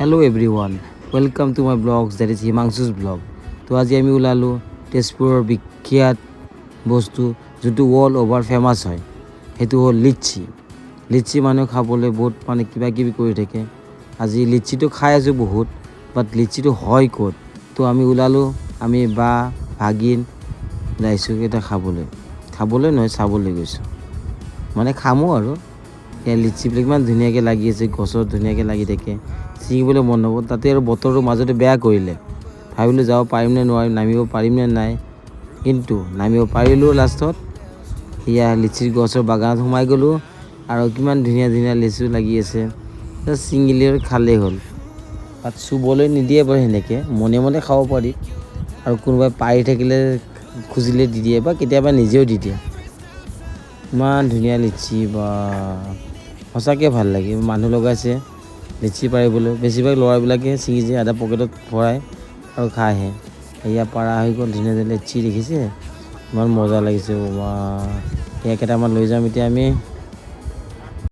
Hello' everyone, welcome to my blogs that is Himanshu's blog. তো আজি আমি ওলালোঁ তেজপুৰৰ বিখ্যাত বস্তু যোনটো ৱৰ্ল্ড অভাৰ ফেমাছ হয়, সেইটো হ'ল লিচি। লিচি মানুহে খাবলৈ বহুত কিবা কিবি কৰি থাকে। আজি লিচিটো খাই আছোঁ বহুত, বাট লিচিটো হয় ক'ত? তো আমি ওলালোঁ, আমি বা ভাগিন ওলাইছোঁ এটা খাবলৈ নহয়, চাবলৈ গৈছোঁ। মানে খামো আৰু ইয়াৰ লিচিবিলাক ইমান ধুনীয়াকৈ লাগি আছে, গছত ধুনীয়াকৈ লাগি থাকে, ছিঙিবলৈ মন নগ'ল। তাতে আৰু বতৰটো মাজতে বেয়া কৰিলে, ভাবিলোঁ যাব পাৰিম নে নোৱাৰিম, নামিব পাৰিম নে নাই, কিন্তু নামিব পাৰিলোঁ লাষ্টত। সেয়া লিচিৰ গছৰ বাগানত সোমাই গ'লোঁ আৰু কিমান ধুনীয়া ধুনীয়া লিচু লাগি আছে, ছিঙিলে আৰু খালেই হ'ল। তাত চুবলৈ নিদিয়ে বাৰু, সেনেকৈ মনে মনে খাব পাৰি, আৰু কোনোবাই পাৰি থাকিলে খুজিলে দি দিয়ে বা কেতিয়াবা নিজেও দি দিয়ে। ইমান ধুনীয়া লিচি, বা সঁচাকৈ ভাল লাগে। মানুহ লগাইছে লিচি পাৰিবলৈ, বেছিভাগ ল'ৰাবিলাকে ছিঙি যায়, আধা পকেটত ভৰাই আৰু খাইহে। এয়া পাৰা হৈ গ'ল, ধুনীয়া ধুনীয়া লিচি দেখিছে, ইমান মজা লাগিছে। বা সেয়া কেইটামান লৈ যাম এতিয়া আমি।